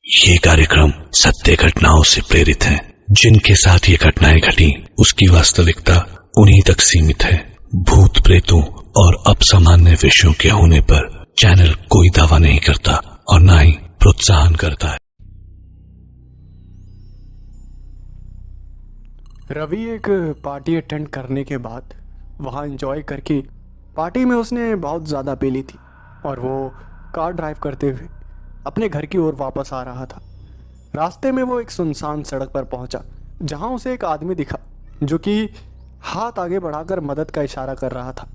ये कार्यक्रम सत्य घटनाओं से प्रेरित है। जिनके साथ ये घटनाएं घटी उसकी वास्तविकता उन्हीं तक सीमित है। भूत प्रेतों और असामान्य विषयों के होने पर चैनल कोई दावा नहीं करता और न ही प्रोत्साहन करता है। रवि एक पार्टी अटेंड करने के बाद वहाँ एंजॉय करके पार्टी में उसने बहुत ज़्यादा पी ली थी और वो कार ड्राइव करते हुए अपने घर की ओर वापस आ रहा था। रास्ते में वो एक सुनसान सड़क पर पहुंचा जहां उसे एक आदमी दिखा जो कि हाथ आगे बढ़ाकर मदद का इशारा कर रहा था।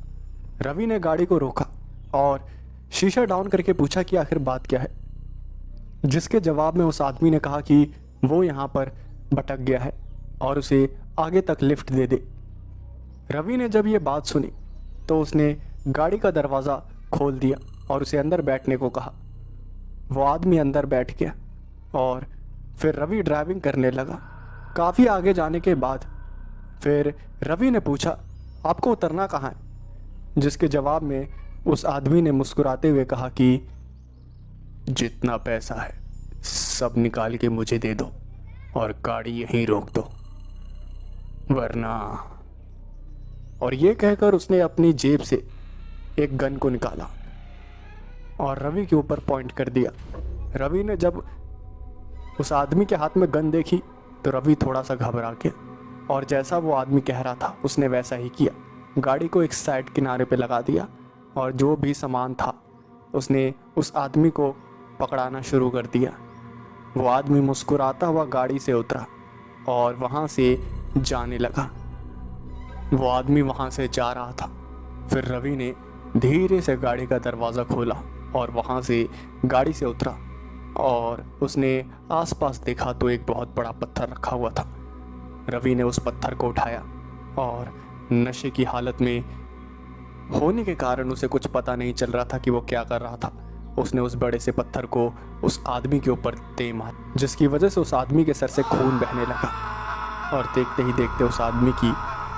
रवि ने गाड़ी को रोका और शीशा डाउन करके पूछा कि आखिर बात क्या है, जिसके जवाब में उस आदमी ने कहा कि वो यहाँ पर भटक गया है और उसे आगे तक लिफ्ट दे दे। रवि ने जब ये बात सुनी तो उसने गाड़ी का दरवाज़ा खोल दिया और उसे अंदर बैठने को कहा। वो आदमी अंदर बैठ गया और फिर रवि ड्राइविंग करने लगा। काफ़ी आगे जाने के बाद फिर रवि ने पूछा, आपको उतरना कहाँ है? जिसके जवाब में उस आदमी ने मुस्कुराते हुए कहा कि जितना पैसा है सब निकाल के मुझे दे दो और गाड़ी यहीं रोक दो, वरना। और ये कहकर उसने अपनी जेब से एक गन को निकाला और रवि के ऊपर पॉइंट कर दिया। रवि ने जब उस आदमी के हाथ में गन देखी तो रवि थोड़ा सा घबरा गया और जैसा वो आदमी कह रहा था उसने वैसा ही किया। गाड़ी को एक साइड किनारे पे लगा दिया और जो भी सामान था उसने उस आदमी को पकड़ाना शुरू कर दिया। वो आदमी मुस्कुराता हुआ गाड़ी से उतरा और वहाँ से जाने लगा। वो आदमी वहाँ से जा रहा था। फिर रवि ने धीरे से गाड़ी का दरवाज़ा खोला और वहाँ से गाड़ी से उतरा और उसने आसपास देखा तो एक बहुत बड़ा पत्थर रखा हुआ था। रवि ने उस पत्थर को उठाया और नशे की हालत में होने के कारण उसे कुछ पता नहीं चल रहा था कि वो क्या कर रहा था। उसने उस बड़े से पत्थर को उस आदमी के ऊपर दे मारा, जिसकी वजह से उस आदमी के सर से खून बहने लगा और देखते ही देखते उस आदमी की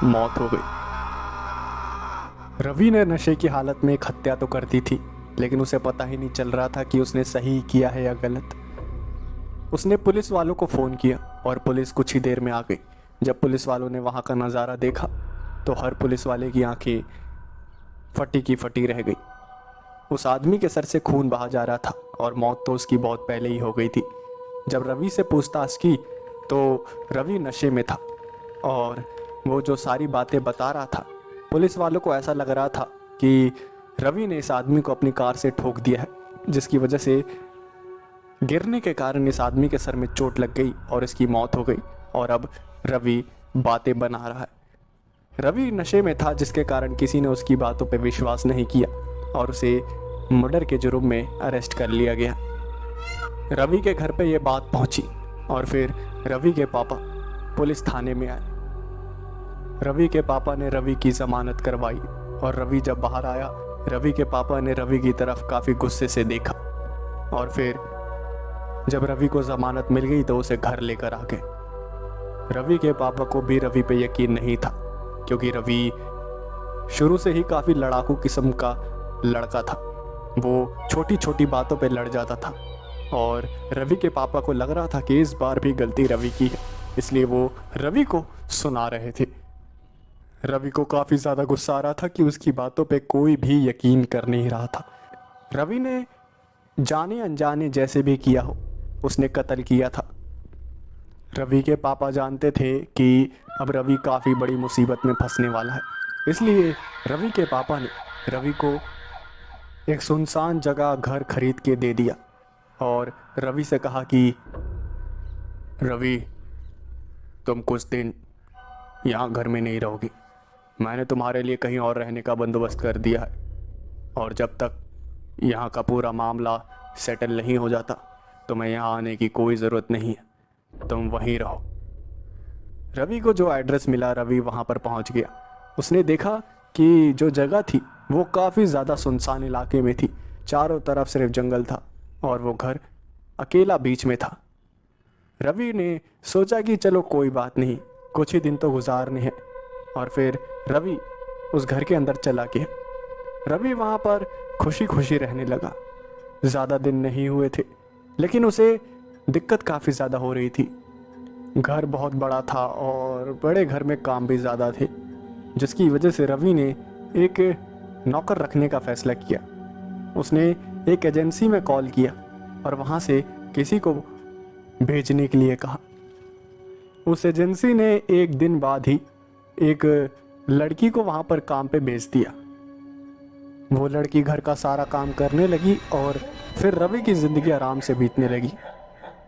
मौत हो गई। रवि ने नशे की हालत में एक हत्या तो कर दी थी, लेकिन उसे पता ही नहीं चल रहा था कि उसने सही किया है या गलत। उसने पुलिस वालों को फ़ोन किया और पुलिस कुछ ही देर में आ गई। जब पुलिस वालों ने वहाँ का नज़ारा देखा तो हर पुलिस वाले की आंखें फटी की फटी रह गई। उस आदमी के सर से खून बहा जा रहा था और मौत तो उसकी बहुत पहले ही हो गई थी। जब रवि से पूछताछ की तो रवि नशे में था और वो जो सारी बातें बता रहा था, पुलिस वालों को ऐसा लग रहा था कि रवि ने इस आदमी को अपनी कार से ठोक दिया है, जिसकी वजह से गिरने के कारण इस आदमी के सर में चोट लग गई और इसकी मौत हो गई। और अब रवि बातें बना रहा है। रवि नशे में था, जिसके कारण किसी ने उसकी बातों पर विश्वास नहीं किया और उसे मर्डर के जुर्म में अरेस्ट कर लिया गया। रवि के घर पे ये बात पहुंची और फिर रवि के पापा पुलिस थाने में आए। रवि के पापा ने रवि की जमानत करवाई और रवि जब बाहर आया, रवि के पापा ने रवि की तरफ काफ़ी गुस्से से देखा और फिर जब रवि को जमानत मिल गई तो उसे घर लेकर आ गए। रवि के पापा को भी रवि पे यकीन नहीं था, क्योंकि रवि शुरू से ही काफ़ी लड़ाकू किस्म का लड़का था। वो छोटी छोटी बातों पे लड़ जाता था और रवि के पापा को लग रहा था कि इस बार भी गलती रवि की है, इसलिए वो रवि को सुना रहे थे। रवि को काफ़ी ज़्यादा गुस्सा आ रहा था कि उसकी बातों पे कोई भी यकीन कर नहीं रहा था। रवि ने जाने अनजाने जैसे भी किया हो, उसने कत्ल किया था। रवि के पापा जानते थे कि अब रवि काफ़ी बड़ी मुसीबत में फंसने वाला है, इसलिए रवि के पापा ने रवि को एक सुनसान जगह घर खरीद के दे दिया और रवि से कहा कि रवि, तुम कुछ दिन यहाँ घर में नहीं रहोगे, मैंने तुम्हारे लिए कहीं और रहने का बंदोबस्त कर दिया है और जब तक यहाँ का पूरा मामला सेटल नहीं हो जाता तुम्हें यहाँ आने की कोई ज़रूरत नहीं है, तुम वहीं रहो। रवि को जो एड्रेस मिला, रवि वहाँ पर पहुँच गया। उसने देखा कि जो जगह थी वो काफ़ी ज़्यादा सुनसान इलाके में थी, चारों तरफ सिर्फ जंगल था और वो घर अकेला बीच में था। रवि ने सोचा कि चलो कोई बात नहीं, कुछ ही दिन तो गुजारने हैं, और फिर रवि उस घर के अंदर चला गया। रवि वहाँ पर खुशी खुशी रहने लगा। ज़्यादा दिन नहीं हुए थे, लेकिन उसे दिक्कत काफ़ी ज़्यादा हो रही थी। घर बहुत बड़ा था और बड़े घर में काम भी ज़्यादा थे, जिसकी वजह से रवि ने एक नौकर रखने का फ़ैसला किया। उसने एक एजेंसी में कॉल किया और वहाँ से किसी को भेजने के लिए कहा। उस एजेंसी ने एक दिन बाद ही एक लड़की को वहाँ पर काम पे भेज दिया। वो लड़की घर का सारा काम करने लगी और फिर रवि की ज़िंदगी आराम से बीतने लगी।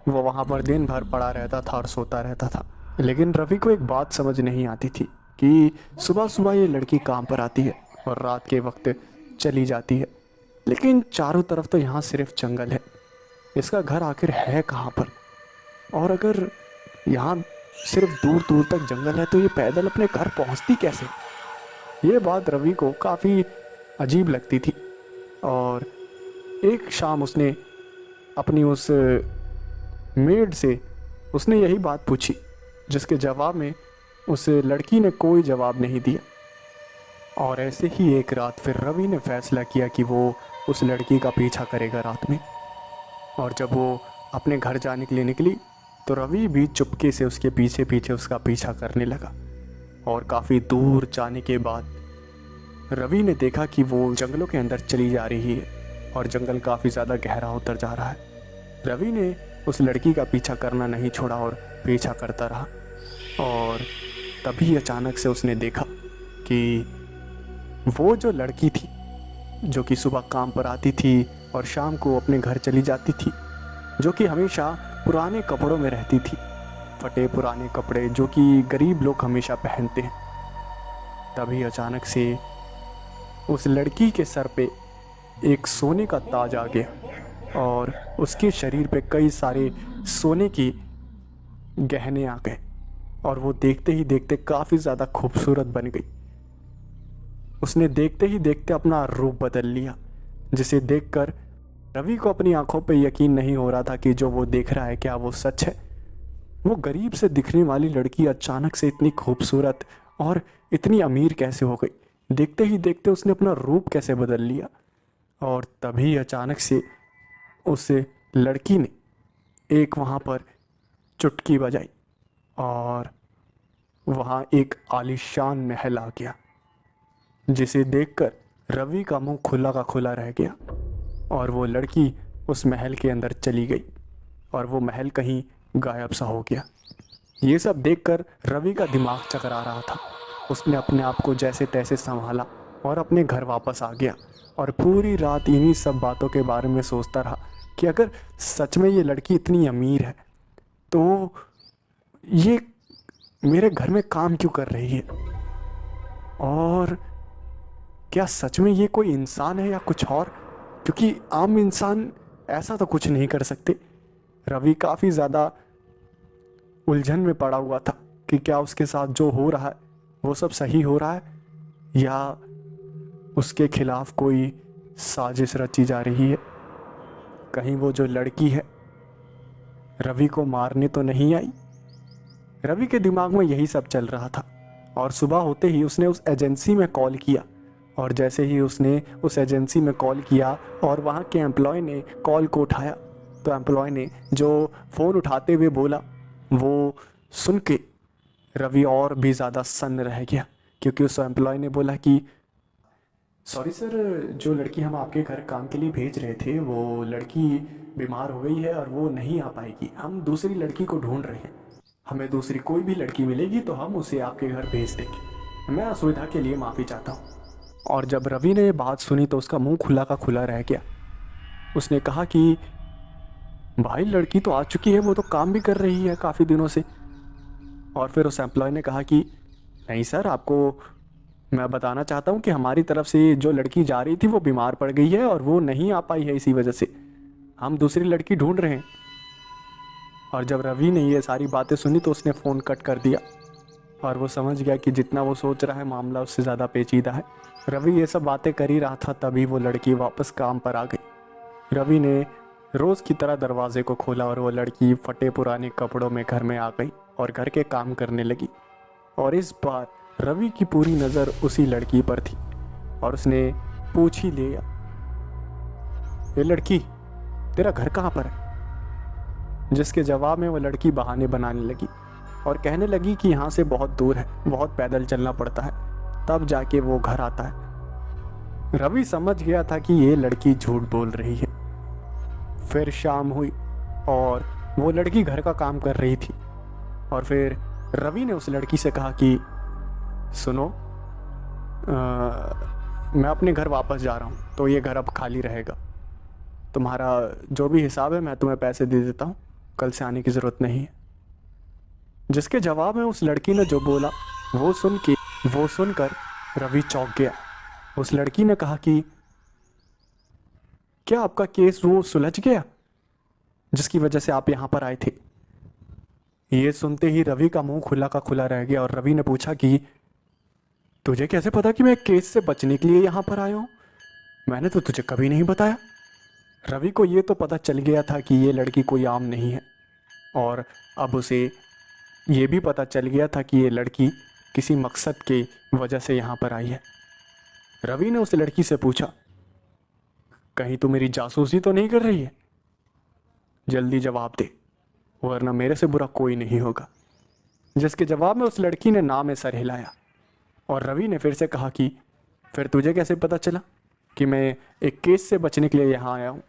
वो वहाँ पर दिन भर पड़ा रहता था और सोता रहता था। लेकिन रवि को एक बात समझ नहीं आती थी कि सुबह सुबह ये लड़की काम पर आती है और रात के वक्त चली जाती है, लेकिन चारों तरफ तो यहाँ सिर्फ जंगल है। इसका घर आखिर है कहाँ पर? और अगर यहाँ सिर्फ दूर दूर तक जंगल है तो ये पैदल अपने घर पहुँचती कैसे? ये बात रवि को काफ़ी अजीब लगती थी। और एक शाम उसने अपनी उस मेड से उसने यही बात पूछी, जिसके जवाब में उस लड़की ने कोई जवाब नहीं दिया। और ऐसे ही एक रात फिर रवि ने फैसला किया कि वो उस लड़की का पीछा करेगा रात में। और जब वो अपने घर जाने के लिए निकली तो रवि भी चुपके से उसके पीछे पीछे उसका पीछा करने लगा। और काफ़ी दूर जाने के बाद रवि ने देखा कि वो जंगलों के अंदर चली जा रही है और जंगल काफ़ी ज़्यादा गहरा होता जा रहा है। रवि ने उस लड़की का पीछा करना नहीं छोड़ा और पीछा करता रहा। और तभी अचानक से उसने देखा कि वो जो लड़की थी, जो कि सुबह काम पर आती थी और शाम को अपने घर चली जाती थी, जो कि हमेशा पुराने कपड़ों में रहती थी, फटे पुराने कपड़े जो कि गरीब लोग हमेशा पहनते हैं, तभी अचानक से उस लड़की के सर पे एक सोने का ताज आ गया और उसके शरीर पे कई सारे सोने की गहने आ गए और वो देखते ही देखते काफ़ी ज़्यादा खूबसूरत बन गई। उसने देखते ही देखते अपना रूप बदल लिया, जिसे देखकर रवि को अपनी आंखों पे यकीन नहीं हो रहा था कि जो वो देख रहा है क्या वो सच है। वो गरीब से दिखने वाली लड़की अचानक से इतनी खूबसूरत और इतनी अमीर कैसे हो गई? देखते ही देखते उसने अपना रूप कैसे बदल लिया? और तभी अचानक से उस लड़की ने एक वहाँ पर चुटकी बजाई और वहाँ एक आलीशान महल आ गया, जिसे देखकर रवि का मुंह खुला का खुला रह गया। और वो लड़की उस महल के अंदर चली गई और वो महल कहीं गायब सा हो गया। ये सब देखकर रवि का दिमाग चकरा रहा था। उसने अपने आप को जैसे तैसे संभाला और अपने घर वापस आ गया और पूरी रात इन्हीं सब बातों के बारे में सोचता रहा कि अगर सच में ये लड़की इतनी अमीर है तो ये मेरे घर में काम क्यों कर रही है? और क्या सच में ये कोई इंसान है या कुछ और? क्योंकि आम इंसान ऐसा तो कुछ नहीं कर सकते। रवि काफ़ी ज़्यादा उलझन में पड़ा हुआ था कि क्या उसके साथ जो हो रहा है वो सब सही हो रहा है या उसके खिलाफ कोई साजिश रची जा रही है। कहीं वो जो लड़की है रवि को मारने तो नहीं आई। रवि के दिमाग में यही सब चल रहा था। और सुबह होते ही उसने उस एजेंसी में कॉल किया और जैसे ही उसने उस एजेंसी में कॉल किया और वहाँ के एम्प्लॉय ने कॉल को उठाया तो एम्प्लॉय ने जो फ़ोन उठाते हुए बोला वो सुन के रवि और भी ज़्यादा सन्न रह गया, क्योंकि उस एम्प्लॉय ने बोला कि सॉरी सर, जो लड़की हम आपके घर काम के लिए भेज रहे थे वो लड़की बीमार हो गई है और वो नहीं आ पाएगी। हम दूसरी लड़की को ढूंढ रहे हैं। हमें दूसरी कोई भी लड़की मिलेगी तो हम उसे आपके घर भेज देंगे। मैं असुविधा के लिए माफ़ी चाहता हूँ। और जब रवि ने ये बात सुनी तो उसका मुंह खुला का खुला रह गया। उसने कहा कि भाई लड़की तो आ चुकी है, वो तो काम भी कर रही है काफ़ी दिनों से। और फिर उस एम्प्लॉय ने कहा कि नहीं सर, आपको मैं बताना चाहता हूँ कि हमारी तरफ से जो लड़की जा रही थी वो बीमार पड़ गई है और वो नहीं आ पाई है, इसी वजह से हम दूसरी लड़की ढूंढ रहे हैं। और जब रवि ने ये सारी बातें सुनी तो उसने फ़ोन कट कर दिया और वो समझ गया कि जितना वो सोच रहा है मामला उससे ज़्यादा पेचीदा है। रवि ये सब बातें कर ही रहा था तभी वो लड़की वापस काम पर आ गई। रवि ने रोज़ की तरह दरवाजे को खोला और वो लड़की फटे पुराने कपड़ों में घर में आ गई और घर के काम करने लगी। और इस बार रवि की पूरी नज़र उसी लड़की पर थी और उसने पूछ ही लिया, ये लड़की तेरा घर कहाँ पर है? जिसके जवाब में वो लड़की बहाने बनाने लगी और कहने लगी कि यहाँ से बहुत दूर है, बहुत पैदल चलना पड़ता है, तब जाके वो घर आता है। रवि समझ गया था कि ये लड़की झूठ बोल रही है। फिर शाम हुई और वो लड़की घर का काम कर रही थी और फिर रवि ने उस लड़की से कहा कि सुनो, मैं अपने घर वापस जा रहा हूँ, तो ये घर अब खाली रहेगा। तुम्हारा जो भी हिसाब है मैं तुम्हें पैसे दे देता हूँ, कल से आने की ज़रूरत नहीं है। जिसके जवाब में उस लड़की ने जो बोला वो सुनकर रवि चौंक गया। उस लड़की ने कहा कि क्या आपका केस वो सुलझ गया जिसकी वजह से आप यहाँ पर आए थे? ये सुनते ही रवि का मुंह खुला का खुला रह गया और रवि ने पूछा कि तुझे कैसे पता कि मैं केस से बचने के लिए यहाँ पर आया हूँ? मैंने तो तुझे कभी नहीं बताया। रवि को ये तो पता चल गया था कि ये लड़की कोई आम नहीं है और अब उसे ये भी पता चल गया था कि ये लड़की किसी मकसद की वजह से यहाँ पर आई है। रवि ने उस लड़की से पूछा, कहीं तू मेरी जासूसी तो नहीं कर रही है? जल्दी जवाब दे, वरना मेरे से बुरा कोई नहीं होगा। जिसके जवाब में उस लड़की ने ना में सर हिलाया और रवि ने फिर से कहा कि फिर तुझे कैसे पता चला कि मैं एक केस से बचने के लिए यहाँ आया हूँ?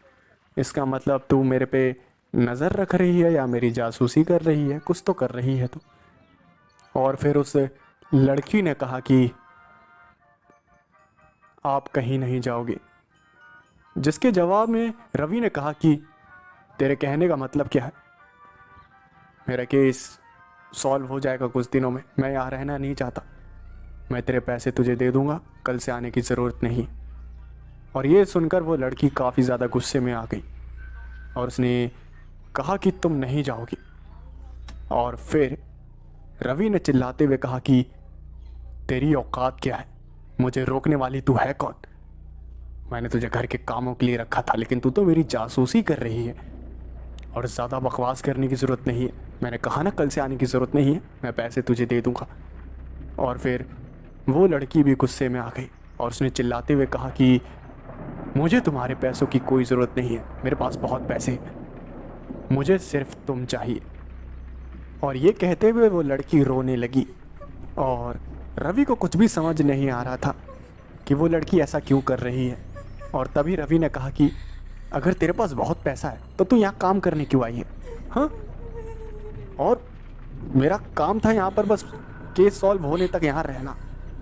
इसका मतलब तू मेरे पे नज़र रख रही है या मेरी जासूसी कर रही है? कुछ तो कर रही है तू। और फिर उस लड़की ने कहा कि आप कहीं नहीं जाओगे। जिसके जवाब में रवि ने कहा कि तेरे कहने का मतलब क्या है? मेरा केस सॉल्व हो जाएगा कुछ दिनों में, मैं यहाँ रहना नहीं चाहता। मैं तेरे पैसे तुझे दे दूंगा, कल से आने की ज़रूरत नहीं। और ये सुनकर वो लड़की काफ़ी ज़्यादा गुस्से में आ गई और उसने कहा कि तुम नहीं जाओगी। और फिर रवि ने चिल्लाते हुए कहा कि तेरी औकात क्या है? मुझे रोकने वाली तू है कौन? मैंने तुझे घर के कामों के लिए रखा था, लेकिन तू तो मेरी जासूसी कर रही है। और ज़्यादा बकवास करने की ज़रूरत नहीं है। मैंने कहा ना, कल से आने की ज़रूरत नहीं है, मैं पैसे तुझे दे दूँगा। और फिर वो लड़की भी गुस्से में आ गई और उसने चिल्लाते हुए कहा कि मुझे तुम्हारे पैसों की कोई ज़रूरत नहीं है, मेरे पास बहुत पैसे हैं, मुझे सिर्फ तुम चाहिए। और ये कहते हुए वो लड़की रोने लगी और रवि को कुछ भी समझ नहीं आ रहा था कि वो लड़की ऐसा क्यों कर रही है। और तभी रवि ने कहा कि अगर तेरे पास बहुत पैसा है तो तू यहाँ काम करने क्यों आई है? हाँ, और मेरा काम था यहाँ पर बस केस सॉल्व होने तक यहाँ रहना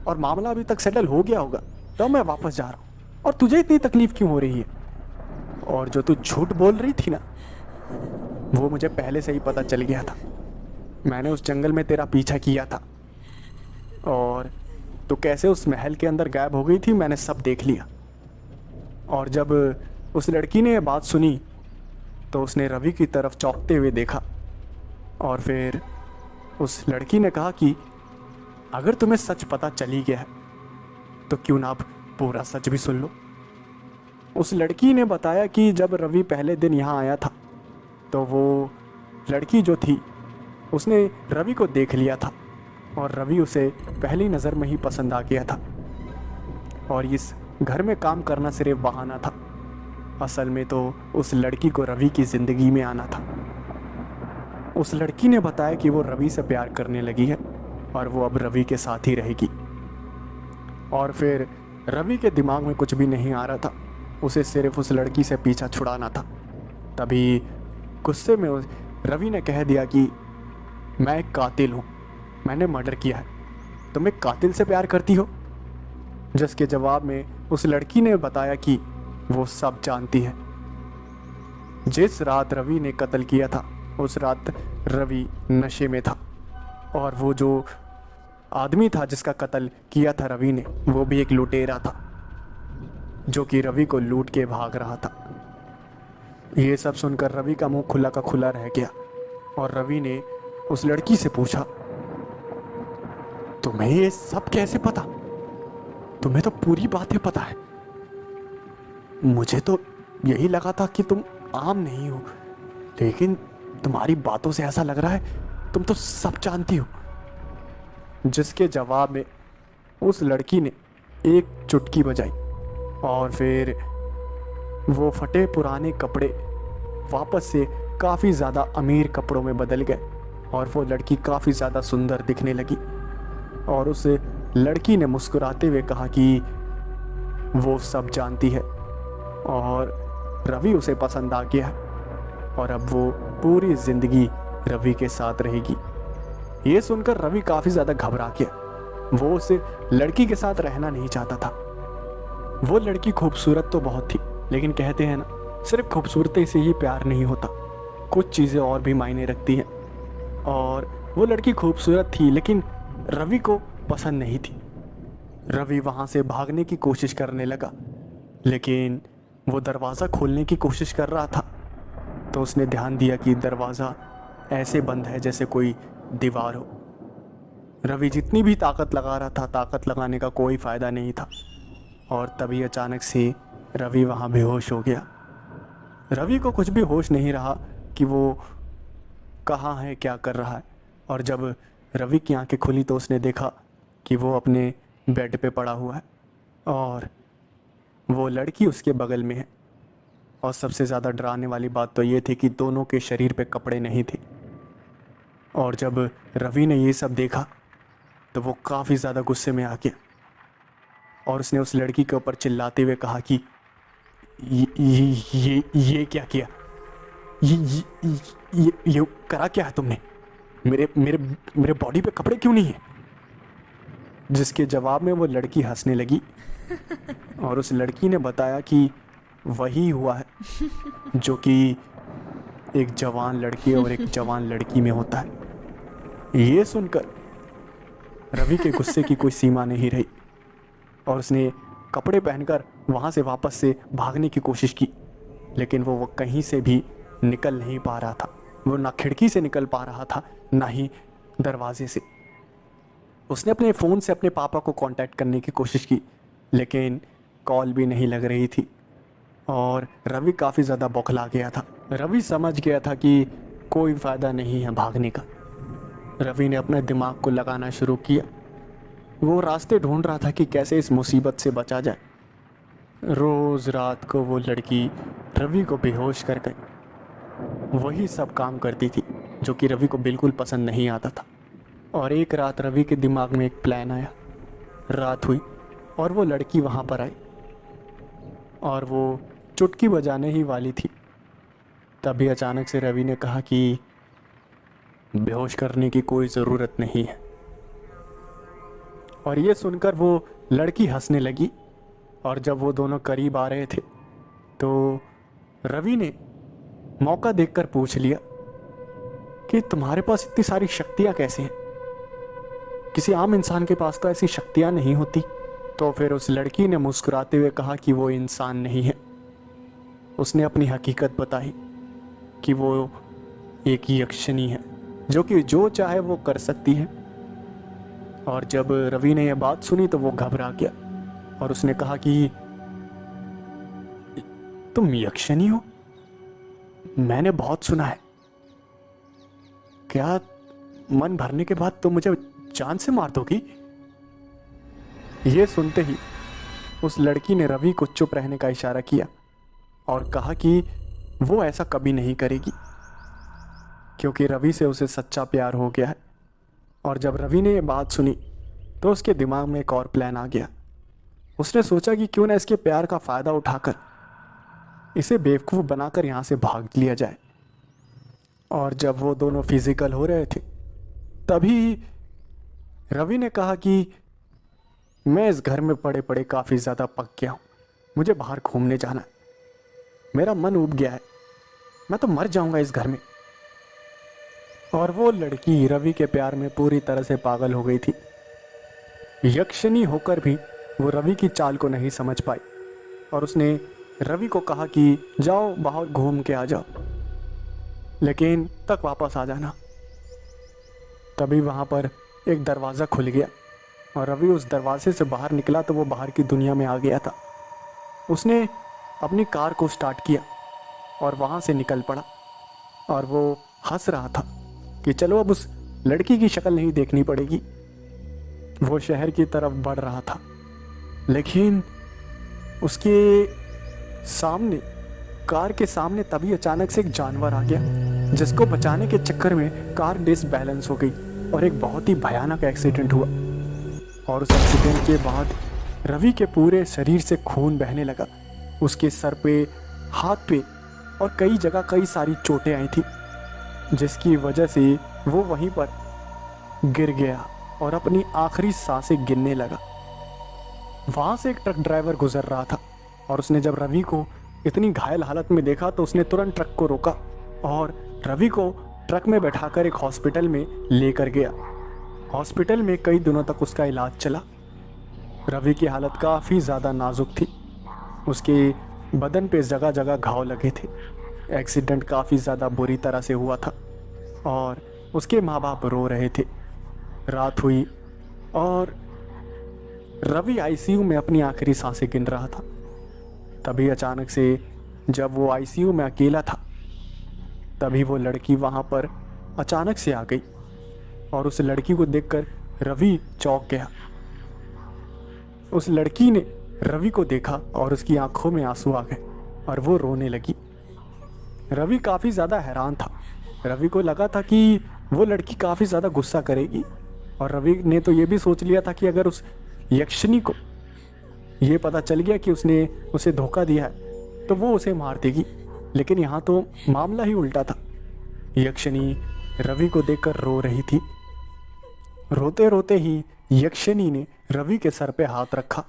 और मामला अभी तक सेटल हो गया होगा, तो मैं वापस जा रहा हूँ। और तुझे इतनी तकलीफ़ क्यों हो रही है? और जो तू झूठ बोल रही थी ना, वो मुझे पहले से ही पता चल गया था। मैंने उस जंगल में तेरा पीछा किया था और तो कैसे उस महल के अंदर गायब हो गई थी, मैंने सब देख लिया। और जब उस लड़की ने ये बात सुनी तो उसने रवि की तरफ चौंकते हुए देखा और फिर उस लड़की ने कहा कि अगर तुम्हें सच पता चली गया है तो क्यों ना आप पूरा सच भी सुन लो। उस लड़की ने बताया कि जब रवि पहले दिन यहाँ आया था तो वो लड़की जो थी उसने रवि को देख लिया था और रवि उसे पहली नज़र में ही पसंद आ गया था और इस घर में काम करना सिर्फ बहाना था। असल में तो उस लड़की को रवि की ज़िंदगी में आना था। उस लड़की ने बताया कि वो रवि से प्यार करने लगी है और वो अब रवि के साथ ही रहेगी। और फिर रवि के दिमाग में कुछ भी नहीं आ रहा था, उसे सिर्फ उस लड़की से पीछा छुड़ाना था। तभी गुस्से में रवि ने कह दिया कि मैं एक कातिल हूँ, मैंने मर्डर किया है, तुम एक कातिल से प्यार करती हो? जिसके जवाब में उस लड़की ने बताया कि वो सब जानती है। जिस रात रवि ने कत्ल किया था उस रात रवि नशे में था और वो जो आदमी था जिसका कत्ल किया था रवि ने, वो भी एक लुटेरा था जो कि रवि को लूट के भाग रहा था। ये सब सुनकर रवि का मुंह खुला का खुला रह गया और रवि ने उस लड़की से पूछा, तुम्हें ये सब कैसे पता? तुम्हें तो पूरी बातें पता है। मुझे तो यही लगा था कि तुम आम नहीं हो, लेकिन तुम्हारी बातों से ऐसा लग रहा है तुम तो सब जानती हो। जिसके जवाब में उस लड़की ने एक चुटकी बजाई और फिर वो फटे पुराने कपड़े वापस से काफ़ी ज़्यादा अमीर कपड़ों में बदल गए और वो लड़की काफ़ी ज़्यादा सुंदर दिखने लगी। और उस लड़की ने मुस्कुराते हुए कहा कि वो सब जानती है और रवि उसे पसंद आ गया है और अब वो पूरी ज़िंदगी रवि के साथ रहेगी। ये सुनकर रवि काफ़ी ज़्यादा घबरा गया। वो उस लड़की के साथ रहना नहीं चाहता था। वो लड़की खूबसूरत तो बहुत थी, लेकिन कहते हैं ना, सिर्फ खूबसूरती से ही प्यार नहीं होता, कुछ चीज़ें और भी मायने रखती हैं। और वो लड़की खूबसूरत थी लेकिन रवि को पसंद नहीं थी। रवि वहाँ से भागने की कोशिश करने लगा, लेकिन वो दरवाज़ा खोलने की कोशिश कर रहा था तो उसने ध्यान दिया कि दरवाज़ा ऐसे बंद है जैसे कोई दीवार हो। रवि जितनी भी ताकत लगा रहा था, ताकत लगाने का कोई फ़ायदा नहीं था। और तभी अचानक से रवि वहाँ बेहोश हो गया। रवि को कुछ भी होश नहीं रहा कि वो कहाँ है, क्या कर रहा है। और जब रवि की आंखें खुली तो उसने देखा कि वो अपने बेड पे पड़ा हुआ है और वो लड़की उसके बगल में है। और सबसे ज़्यादा डराने वाली बात तो ये थी कि दोनों के शरीर पे कपड़े नहीं थे। और जब रवि ने ये सब देखा तो वो काफ़ी ज़्यादा गुस्से में आ गया और उसने उस लड़की के ऊपर चिल्लाते हुए कहा कि ये क्या किया, ये करा क्या है तुमने, मेरे मेरे मेरे बॉडी पे कपड़े क्यों नहीं है। जिसके जवाब में वो लड़की हंसने लगी और उस लड़की ने बताया कि वही हुआ है जो कि एक जवान लड़की और एक जवान लड़की में होता है। ये सुनकर रवि के गुस्से की कोई सीमा नहीं रही और उसने कपड़े पहनकर वहाँ से वापस से भागने की कोशिश की, लेकिन वो कहीं से भी निकल नहीं पा रहा था। वो ना खिड़की से निकल पा रहा था ना ही दरवाजे से। उसने अपने फ़ोन से अपने पापा को कांटेक्ट करने की कोशिश की, लेकिन कॉल भी नहीं लग रही थी और रवि काफ़ी ज़्यादा बौखला गया था। रवि समझ गया था कि कोई फ़ायदा नहीं है भागने का। रवि ने अपने दिमाग को लगाना शुरू किया। वो रास्ते ढूंढ रहा था कि कैसे इस मुसीबत से बचा जाए। रोज़ रात को वो लड़की रवि को बेहोश कर गई। वही सब काम करती थी जो कि रवि को बिल्कुल पसंद नहीं आता था। और एक रात रवि के दिमाग में एक प्लान आया। रात हुई और वो लड़की वहाँ पर आई और वो चुटकी बजाने ही वाली थी। तभी अचानक से रवि ने कहा कि बेहोश करने की कोई ज़रूरत नहीं है। और ये सुनकर वो लड़की हंसने लगी और जब वो दोनों करीब आ रहे थे तो रवि ने मौका देखकर पूछ लिया कि तुम्हारे पास इतनी सारी शक्तियाँ कैसे हैं, किसी आम इंसान के पास तो ऐसी शक्तियाँ नहीं होती। तो फिर उस लड़की ने मुस्कुराते हुए कहा कि वो इंसान नहीं है। उसने अपनी हकीकत बताई कि वो एक यक्षिणी है जो कि जो चाहे वो कर सकती है। और जब रवि ने यह बात सुनी तो वो घबरा गया और उसने कहा कि तुम यक्षिणी हो, मैंने बहुत सुना है, क्या मन भरने के बाद तुम मुझे जान से मार दोगी। ये सुनते ही उस लड़की ने रवि को चुप रहने का इशारा किया और कहा कि वो ऐसा कभी नहीं करेगी क्योंकि रवि से उसे सच्चा प्यार हो गया है। और जब रवि ने ये बात सुनी तो उसके दिमाग में एक और प्लान आ गया। उसने सोचा कि क्यों ना इसके प्यार का फ़ायदा उठाकर इसे बेवकूफ़ बनाकर यहाँ से भाग लिया जाए। और जब वो दोनों फिजिकल हो रहे थे तभी रवि ने कहा कि मैं इस घर में पड़े पड़े काफ़ी ज़्यादा पक गया हूँ, मुझे बाहर घूमने जाना है, मेरा मन उब गया है, मैं तो मर जाऊँगा इस घर में। और वो लड़की रवि के प्यार में पूरी तरह से पागल हो गई थी। यक्षिणी होकर भी वो रवि की चाल को नहीं समझ पाई और उसने रवि को कहा कि जाओ बाहर घूम के आ जाओ, लेकिन तक वापस आ जाना। तभी वहाँ पर एक दरवाज़ा खुल गया और रवि उस दरवाजे से बाहर निकला तो वो बाहर की दुनिया में आ गया था। उसने अपनी कार को स्टार्ट किया और वहाँ से निकल पड़ा और वो हंस रहा था कि चलो अब उस लड़की की शक्ल नहीं देखनी पड़ेगी। वो शहर की तरफ बढ़ रहा था, लेकिन उसके सामने कार के सामने तभी अचानक से एक जानवर आ गया, जिसको बचाने के चक्कर में कार डिसबैलेंस हो गई और एक बहुत ही भयानक एक्सीडेंट हुआ। और उस एक्सीडेंट के बाद रवि के पूरे शरीर से खून बहने लगा। उसके सर पे, हाथ पे और कई जगह कई सारी चोटें आई थी, जिसकी वजह से वो वहीं पर गिर गया और अपनी आखिरी सांसें गिनने लगा। वहाँ से एक ट्रक ड्राइवर गुजर रहा था और उसने जब रवि को इतनी घायल हालत में देखा तो उसने तुरंत ट्रक को रोका और रवि को ट्रक में बैठाकर एक हॉस्पिटल में लेकर गया। हॉस्पिटल में कई दिनों तक उसका इलाज चला। रवि की हालत काफ़ी ज़्यादा नाजुक थी। उसके बदन पे जगह जगह घाव लगे थे। एक्सीडेंट काफ़ी ज़्यादा बुरी तरह से हुआ था और उसके माँ बाप रो रहे थे। रात हुई और रवि आईसीयू में अपनी आखिरी सांसें गिन रहा था। तभी अचानक से जब वो आईसीयू में अकेला था, तभी वो लड़की वहाँ पर अचानक से आ गई और उस लड़की को देखकर रवि चौंक गया। उस लड़की ने रवि को देखा और उसकी आंखों में आंसू आ गए और वो रोने लगी। रवि काफ़ी ज़्यादा हैरान था। रवि को लगा था कि वो लड़की काफ़ी ज़्यादा गुस्सा करेगी और रवि ने तो ये भी सोच लिया था कि अगर उस यक्षिनी को ये पता चल गया कि उसने उसे धोखा दिया है तो वो उसे मार देगी। लेकिन यहाँ तो मामला ही उल्टा था। यक्षिनी रवि को देखकर रो रही थी। रोते रोते ही यक्षिनी ने रवि के सर पे हाथ रखा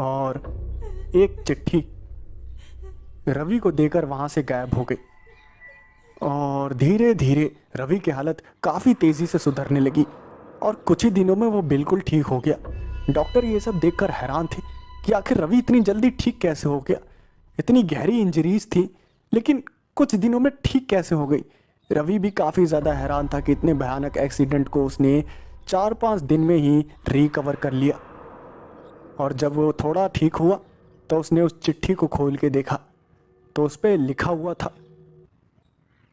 और एक चिट्ठी रवि को देकर वहाँ से गायब हो गई। और धीरे धीरे रवि की हालत काफ़ी तेज़ी से सुधरने लगी और कुछ ही दिनों में वो बिल्कुल ठीक हो गया। डॉक्टर ये सब देखकर हैरान थे कि आखिर रवि इतनी जल्दी ठीक कैसे हो गया। इतनी गहरी इंजरीज थी लेकिन कुछ दिनों में ठीक कैसे हो गई। रवि भी काफ़ी ज़्यादा हैरान था कि इतने भयानक एक्सीडेंट को उसने 4-5 दिन में ही रिकवर कर लिया। और जब वो थोड़ा ठीक हुआ तो उसने उस चिट्ठी को खोल के देखा तो उस पर लिखा हुआ था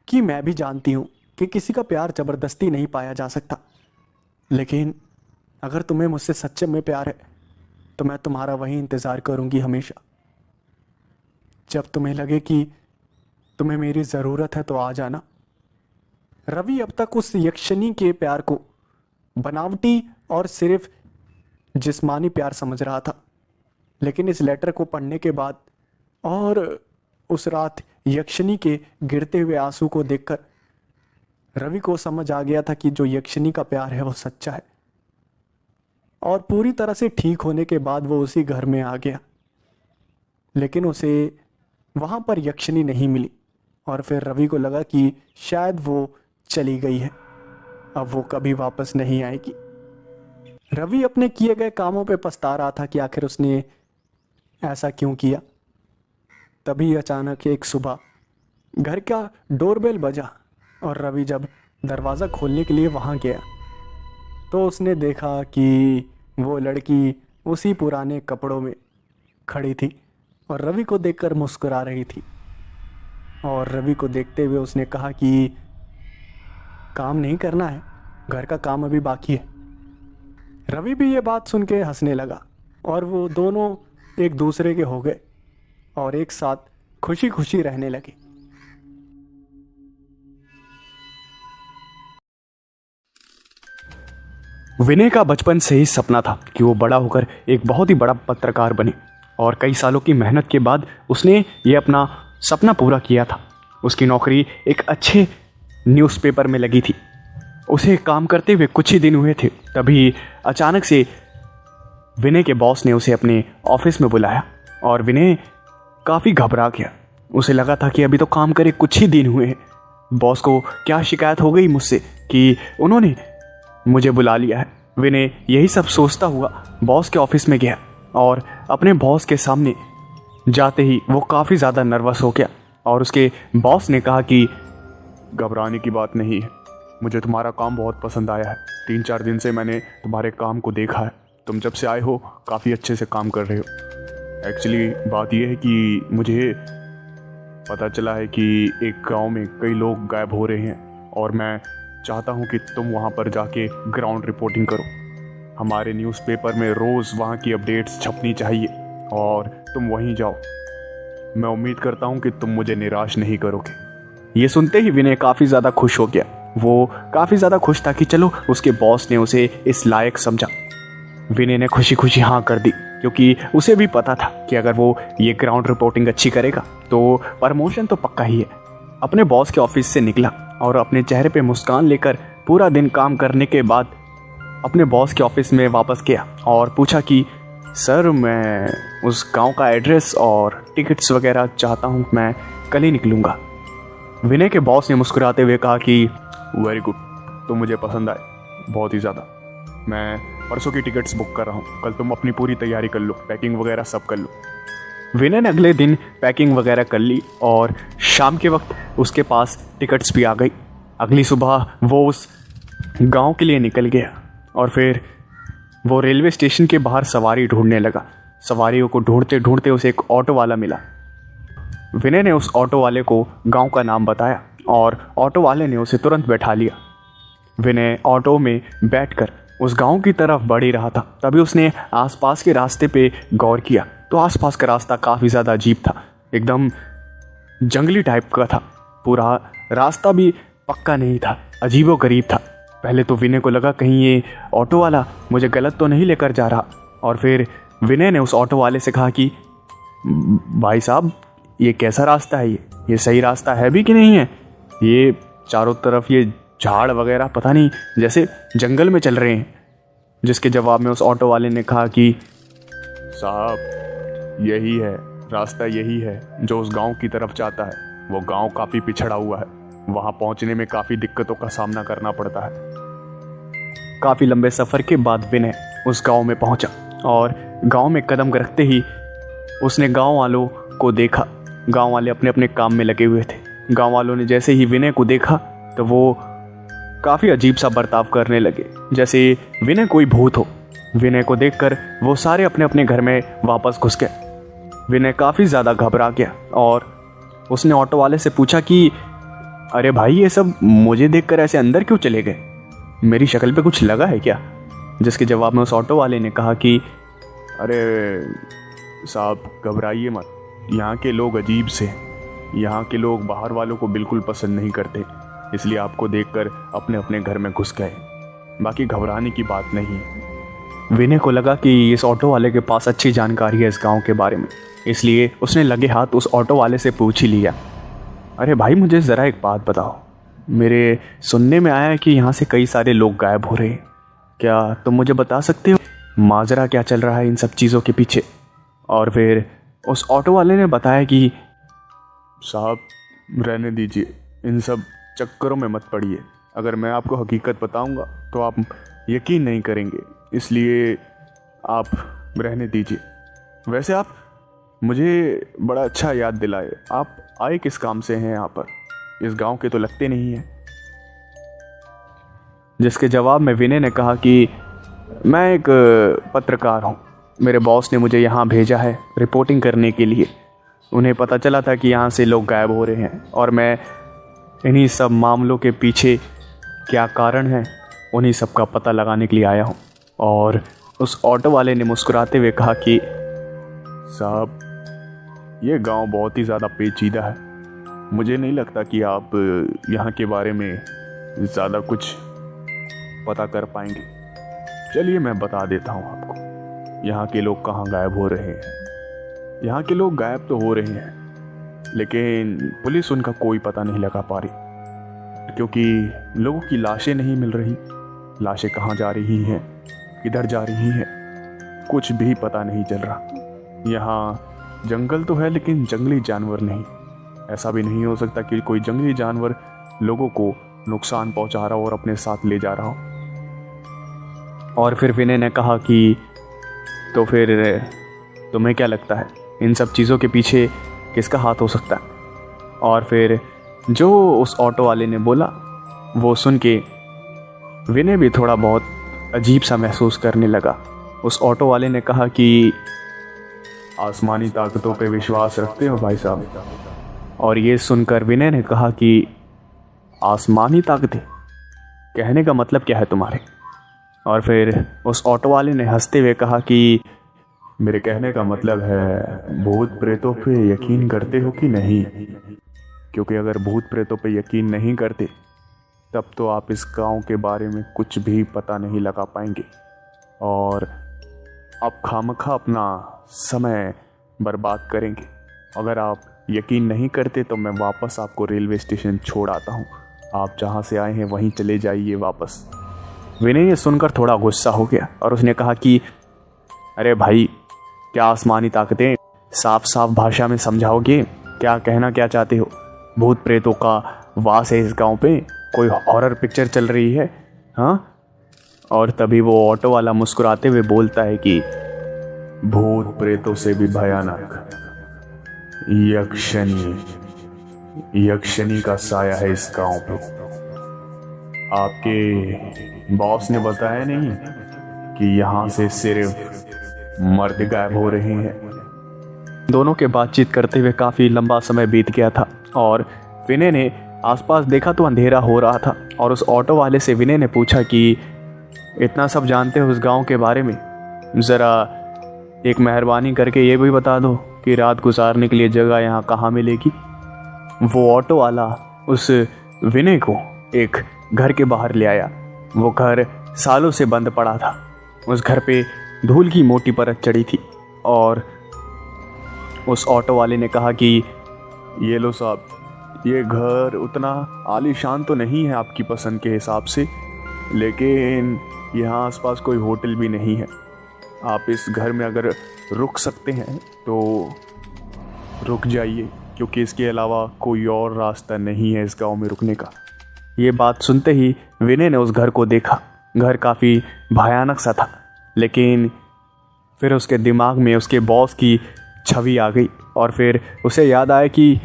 कि मैं भी जानती हूँ कि किसी का प्यार ज़बरदस्ती नहीं पाया जा सकता, लेकिन अगर तुम्हें मुझसे सच्चे में प्यार है तो मैं तुम्हारा वही इंतज़ार करूँगी हमेशा। जब तुम्हें लगे कि तुम्हें मेरी ज़रूरत है तो आ जाना। रवि अब तक उस यक्षिनी के प्यार को बनावटी और सिर्फ जिस्मानी प्यार समझ रहा था, लेकिन इस लेटर को पढ़ने के बाद और उस रात यक्षिनी के गिरते हुए आंसू को देखकर रवि को समझ आ गया था कि जो यक्षिनी का प्यार है वो सच्चा है। और पूरी तरह से ठीक होने के बाद वो उसी घर में आ गया, लेकिन उसे वहाँ पर यक्षिनी नहीं मिली और फिर रवि को लगा कि शायद वो चली गई है, अब वो कभी वापस नहीं आएगी। रवि अपने किए गए कामों पे पछता रहा था कि आखिर उसने ऐसा क्यों किया। तभी अचानक एक सुबह घर का डोरबेल बजा और रवि जब दरवाज़ा खोलने के लिए वहाँ गया तो उसने देखा कि वो लड़की उसी पुराने कपड़ों में खड़ी थी और रवि को देखकर मुस्कुरा रही थी। और रवि को देखते हुए उसने कहा कि काम नहीं करना है, घर का काम अभी बाकी है। रवि भी ये बात सुन के हंसने लगा और वो दोनों एक दूसरे के हो गए और एक साथ खुशी खुशी रहने लगे। विनय का बचपन से ही सपना था कि वो बड़ा होकर एक बहुत ही बड़ा पत्रकार बने और कई सालों की मेहनत के बाद उसने ये अपना सपना पूरा किया था। उसकी नौकरी एक अच्छे न्यूज़पेपर में लगी थी। उसे काम करते हुए कुछ ही दिन हुए थे, तभी अचानक से विनय के बॉस ने उसे अपने ऑफिस में बुलाया और विनय काफ़ी घबरा गया। उसे लगा था कि अभी तो काम करे कुछ ही दिन हुए हैं, बॉस को क्या शिकायत हो गई मुझसे कि उन्होंने मुझे बुला लिया है। विनय यही सब सोचता हुआ बॉस के ऑफिस में गया और अपने बॉस के सामने जाते ही वो काफ़ी ज़्यादा नर्वस हो गया और उसके बॉस ने कहा कि घबराने की बात नहीं है, मुझे तुम्हारा काम बहुत पसंद आया है। 3-4 दिन से मैंने तुम्हारे काम को देखा है, तुम जब से आए हो काफ़ी अच्छे से काम कर रहे हो। एक्चुअली बात यह है कि मुझे पता चला है कि एक गांव में कई लोग गायब हो रहे हैं और मैं चाहता हूं कि तुम वहां पर जाके ग्राउंड रिपोर्टिंग करो। हमारे न्यूज़पेपर में रोज़ वहां की अपडेट्स छपनी चाहिए और तुम वहीं जाओ। मैं उम्मीद करता हूँ कि तुम मुझे निराश नहीं करोगे। ये सुनते ही विनय काफ़ी ज़्यादा खुश हो गया। वो काफ़ी ज़्यादा खुश था कि चलो उसके बॉस ने उसे इस लायक समझा। विनय ने खुशी खुशी हाँ कर दी, क्योंकि उसे भी पता था कि अगर वो ये ग्राउंड रिपोर्टिंग अच्छी करेगा तो प्रमोशन तो पक्का ही है। अपने बॉस के ऑफिस से निकला और अपने चेहरे पे मुस्कान लेकर पूरा दिन काम करने के बाद अपने बॉस के ऑफिस में वापस गया और पूछा कि सर, मैं उस गांव का एड्रेस और टिकट्स वगैरह चाहता हूं, मैं कल ही निकलूंगा। विनय के बॉस ने मुस्कुराते हुए कहा कि वेरी गुड, तुम मुझे पसंद आए बहुत ही ज़्यादा। मैं परसों की टिकट्स बुक कर रहा हूँ, कल तुम अपनी पूरी तैयारी कर लो, पैकिंग वगैरह सब कर लो। विनय ने अगले दिन पैकिंग वगैरह कर ली और शाम के वक्त उसके पास टिकट्स भी आ गई। अगली सुबह वो उस गांव के लिए निकल गया और फिर वो रेलवे स्टेशन के बाहर सवारी ढूंढने लगा। सवारियों को ढूंढते ढूंढते उसे एक ऑटो वाला मिला। विनय ने उस ऑटो वाले को गांव का नाम बताया और ऑटो वाले ने उसे तुरंत बैठा लिया। विनय ऑटो में बैठकर उस गांव की तरफ बढ़ ही रहा था, तभी उसने आसपास के रास्ते पे गौर किया तो आसपास का रास्ता काफ़ी ज़्यादा अजीब था, एकदम जंगली टाइप का था। पूरा रास्ता भी पक्का नहीं था, अजीबोगरीब था। पहले तो विनय को लगा कहीं ये ऑटो वाला मुझे गलत तो नहीं लेकर जा रहा, और फिर विनय ने उस ऑटो वाले से कहा कि भाई साहब, ये कैसा रास्ता है, ये सही रास्ता है भी कि नहीं है? ये चारों तरफ ये झाड़ वगैरह पता नहीं जैसे जंगल में चल रहे हैं। जिसके जवाब में उस ऑटो वाले ने कहा कि साहब, यही है रास्ता, यही है जो उस गांव की तरफ जाता है। वो गांव काफ़ी पिछड़ा हुआ है, वहां पहुंचने में काफ़ी दिक्कतों का सामना करना पड़ता है। काफ़ी लंबे सफ़र के बाद विनय उस गांव में पहुंचा और गांव में कदम रखते ही उसने गांव वालों को देखा। गांव वाले अपने अपने काम में लगे हुए थे। गांव वालों ने जैसे ही विनय को देखा तो वो काफ़ी अजीब सा बर्ताव करने लगे, जैसे विनय कोई भूत हो। विनय को देखकर वो सारे अपने अपने घर में वापस घुस गए। विनय काफ़ी ज़्यादा घबरा गया और उसने ऑटो वाले से पूछा कि अरे भाई, ये सब मुझे देखकर ऐसे अंदर क्यों चले गए? मेरी शक्ल पे कुछ लगा है क्या? जिसके जवाब में उस ऑटो वाले ने कहा कि अरे साहब, घबराइए मत, यहाँ के लोग अजीब से हैं। यहाँ के लोग बाहर वालों को बिल्कुल पसंद नहीं करते, इसलिए आपको देखकर अपने अपने घर में घुस गए। बाकी घबराने की बात नहीं है। विनय को लगा कि इस ऑटो वाले के पास अच्छी जानकारी है इस गांव के बारे में, इसलिए उसने लगे हाथ उस ऑटो वाले से पूछ ही लिया, अरे भाई, मुझे ज़रा एक बात बताओ, मेरे सुनने में आया है कि यहाँ से कई सारे लोग गायब हो रहे हैं। क्या तुम मुझे बता सकते हो माजरा क्या चल रहा है इन सब चीज़ों के पीछे? और फिर उस ऑटो वाले ने बताया कि साहब, रहने दीजिए, इन सब चक्करों में मत पड़िए। अगर मैं आपको हकीकत बताऊंगा तो आप यकीन नहीं करेंगे, इसलिए आप रहने दीजिए। वैसे आप मुझे बड़ा अच्छा याद दिलाए, आप आए किस काम से हैं यहाँ पर? इस गांव के तो लगते नहीं हैं। जिसके जवाब में विनय ने कहा कि मैं एक पत्रकार हूँ, मेरे बॉस ने मुझे यहाँ भेजा है रिपोर्टिंग करने के लिए। उन्हें पता चला था कि यहाँ से लोग गायब हो रहे हैं और मैं इन्हीं सब मामलों के पीछे क्या कारण है उन्हीं सब का पता लगाने के लिए आया हूँ। और उस ऑटो वाले ने मुस्कुराते हुए कहा कि साहब, ये गांव बहुत ही ज़्यादा पेचीदा है, मुझे नहीं लगता कि आप यहाँ के बारे में ज़्यादा कुछ पता कर पाएंगे। चलिए मैं बता देता हूँ आपको, यहाँ के लोग कहाँ गायब हो रहे हैं। यहाँ के लोग गायब तो हो रहे हैं, लेकिन पुलिस उनका कोई पता नहीं लगा पा रही, क्योंकि लोगों की लाशें नहीं मिल रही। लाशें कहाँ जा रही हैं, किधर जा रही हैं, कुछ भी पता नहीं चल रहा। यहाँ जंगल तो है लेकिन जंगली जानवर नहीं। ऐसा भी नहीं हो सकता कि कोई जंगली जानवर लोगों को नुकसान पहुंचा रहा हो और अपने साथ ले जा रहा हो। और फिर विनय ने कहा कि तो फिर तुम्हें क्या लगता है इन सब चीज़ों के पीछे किसका हाथ हो सकता है? और फिर जो उस ऑटो वाले ने बोला वो सुन के विनय भी थोड़ा बहुत अजीब सा महसूस करने लगा। उस ऑटो वाले ने कहा कि आसमानी ताकतों पे विश्वास रखते हो भाई साहब? और ये सुनकर विनय ने कहा कि आसमानी ताकतें? कहने का मतलब क्या है तुम्हारे? और फिर उस ऑटो वाले ने हंसते हुए कहा कि मेरे कहने का मतलब है भूत प्रेतों पे यकीन करते हो कि नहीं? क्योंकि अगर भूत प्रेतों पे यकीन नहीं करते तब तो आप इस गांव के बारे में कुछ भी पता नहीं लगा पाएंगे और आप खामखा अपना समय बर्बाद करेंगे। अगर आप यकीन नहीं करते तो मैं वापस आपको रेलवे स्टेशन छोड़ आता हूँ। आप जहाँ से आए हैं वहीं चले जाइए वापस। विनय ये सुनकर थोड़ा गुस्सा हो गया और उसने कहा कि अरे भाई, क्या आसमानी ताकतें, साफ साफ भाषा में समझाओगे, क्या कहना क्या चाहते हो? भूत प्रेतों का वास है इस गांव पे? कोई हॉरर पिक्चर चल रही है? हाँ? और तभी वो ऑटो वाला मुस्कुराते हुए बोलता है कि भूत प्रेतों से भी भयानक यक्षिणी का साया है इस गांव पे। आपके बॉस ने बताया नहीं कि यहाँ से सिर्फ मर्द गायब हो रहे हैं? दोनों के बातचीत करते हुए काफ़ी लंबा समय बीत गया था और विनय ने आसपास देखा तो अंधेरा हो रहा था। और उस ऑटो वाले से विनय ने पूछा कि इतना सब जानते हो उस गांव के बारे में, ज़रा एक मेहरबानी करके ये भी बता दो कि रात गुजारने के लिए जगह यहाँ कहाँ मिलेगी। वो ऑटो वाला उस विनय को एक घर के बाहर ले आया। वो घर सालों से बंद पड़ा था। उस घर पे धूल की मोटी परत चढ़ी थी और उस ऑटो वाले ने कहा कि ये लो साहब, ये घर उतना आलीशान तो नहीं है आपकी पसंद के हिसाब से, लेकिन यहाँ आसपास कोई होटल भी नहीं है। आप इस घर में अगर रुक सकते हैं तो रुक जाइए, क्योंकि इसके अलावा कोई और रास्ता नहीं है इस गांव में रुकने का। ये बात सुनते ही विनय ने उस घर को देखा। घर काफ़ी भयानक सा था, लेकिन फिर उसके दिमाग में उसके बॉस की छवि आ गई और फिर उसे याद आया कि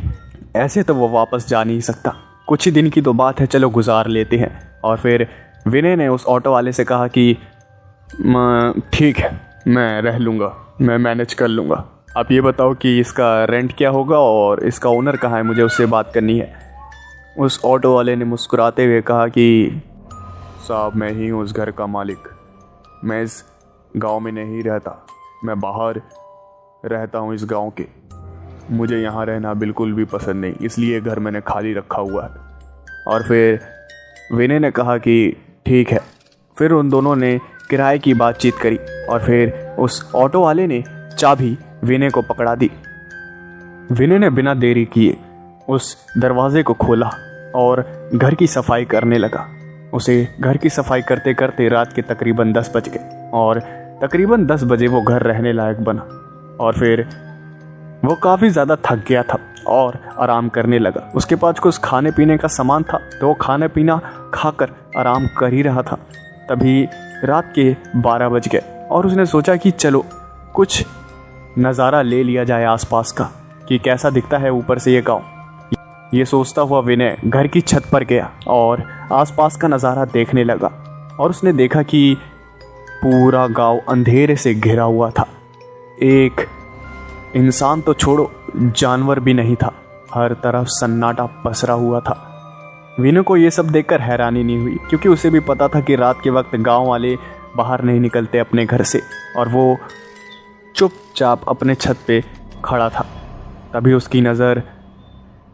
ऐसे तो वो वापस जा नहीं सकता, कुछ ही दिन की तो बात है, चलो गुजार लेते हैं। और फिर विनय ने उस ऑटो वाले से कहा कि ठीक है, मैं रह लूँगा, मैं मैनेज कर लूँगा। आप ये बताओ कि इसका रेंट क्या होगा और इसका ओनर कहाँ है, मुझे उससे बात करनी है। उस ऑटो वाले ने मुस्कुराते हुए कहा कि साहब, मैं ही हूँ उस घर का मालिक। मैं इस गांव में नहीं रहता, मैं बाहर रहता हूँ इस गांव के। मुझे यहाँ रहना बिल्कुल भी पसंद नहीं, इसलिए घर मैंने खाली रखा हुआ है। और फिर विनय ने कहा कि ठीक है। फिर उन दोनों ने किराए की बातचीत करी और फिर उस ऑटो वाले ने चाबी विनय को पकड़ा दी। विनय ने बिना देरी किए उस दरवाजे को खोला और घर की सफाई करने लगा। उसे घर की सफाई करते करते रात के तकरीबन 10 बज गए और तकरीबन 10 बजे वो घर रहने लायक बना। और फिर वो काफ़ी ज़्यादा थक गया था और आराम करने लगा। उसके पास कुछ खाने पीने का सामान था तो वो खाना पीना खाकर आराम कर ही रहा था। तभी रात के 12 बज गए और उसने सोचा कि चलो कुछ नज़ारा ले लिया जाए आसपास का, कि कैसा दिखता है ऊपर से ये गांव। ये सोचता हुआ विनय घर की छत पर गया और आसपास का नज़ारा देखने लगा और उसने देखा कि पूरा गांव अंधेरे से घिरा हुआ था। एक इंसान तो छोड़ो, जानवर भी नहीं था। हर तरफ सन्नाटा पसरा हुआ था। विनय को ये सब देखकर हैरानी नहीं हुई, क्योंकि उसे भी पता था कि रात के वक्त गांव वाले बाहर नहीं निकलते अपने घर से और वो चुपचाप अपने छत पे खड़ा था। तभी उसकी नज़र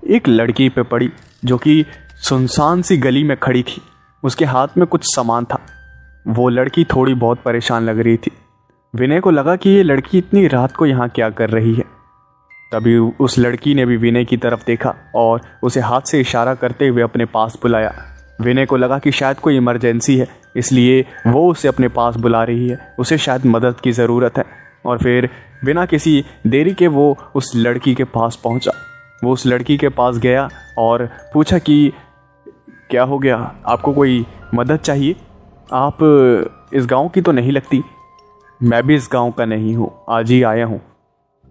एक लड़की पे पड़ी जो कि सुनसान सी गली में खड़ी थी। उसके हाथ में कुछ सामान था। वो लड़की थोड़ी बहुत परेशान लग रही थी। विनय को लगा कि ये लड़की इतनी रात को यहाँ क्या कर रही है। तभी उस लड़की ने भी विनय की तरफ देखा और उसे हाथ से इशारा करते हुए अपने पास बुलाया। विनय को लगा कि शायद कोई इमरजेंसी है, इसलिए वो उसे अपने पास बुला रही है, उसे शायद मदद की ज़रूरत है। और फिर बिना किसी देरी के वो उस लड़की के पास पहुंचा। वो उस लड़की के पास गया और पूछा कि क्या हो गया, आपको कोई मदद चाहिए? आप इस गांव की तो नहीं लगती। मैं भी इस गांव का नहीं हूँ, आज ही आया हूँ।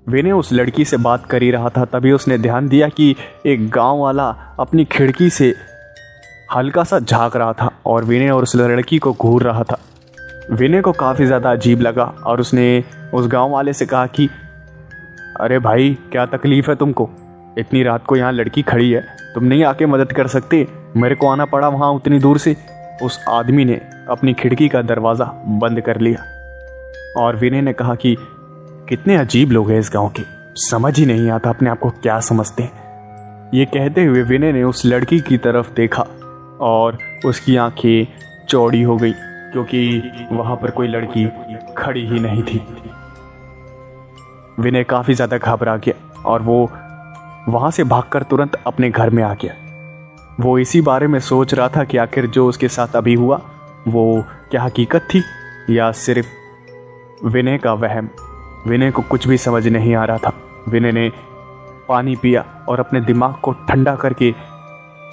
विनय उस लड़की से बात कर ही रहा था, तभी उसने ध्यान दिया कि एक गांव वाला अपनी खिड़की से हल्का सा झांक रहा था और विनय और उस लड़की को घूर रहा था। विनय को काफ़ी ज़्यादा अजीब लगा और उसने उस गांव वाले से कहा कि अरे भाई, क्या तकलीफ़ है तुमको? इतनी रात को यहाँ लड़की खड़ी है, तुम नहीं आके मदद कर सकते? मेरे को आना पड़ा वहाँ उतनी दूर से। उस आदमी ने अपनी खिड़की का दरवाज़ा बंद कर लिया और विनय ने कहा कि कितने अजीब लोग हैं इस गांव के, समझ ही नहीं आता अपने आप को क्या समझते हैं। ये कहते हुए विनय ने उस लड़की की तरफ देखा और उसकी आंखें चौड़ी हो गई क्योंकि वहां पर कोई लड़की खड़ी ही नहीं थी। विनय काफी ज्यादा घबरा गया और वो वहां से भागकर तुरंत अपने घर में आ गया। वो इसी बारे में सोच रहा था कि आखिर जो उसके साथ अभी हुआ वो क्या हकीकत थी या सिर्फ विनय का वहम। विनय को कुछ भी समझ नहीं आ रहा था। विनय ने पानी पिया और अपने दिमाग को ठंडा करके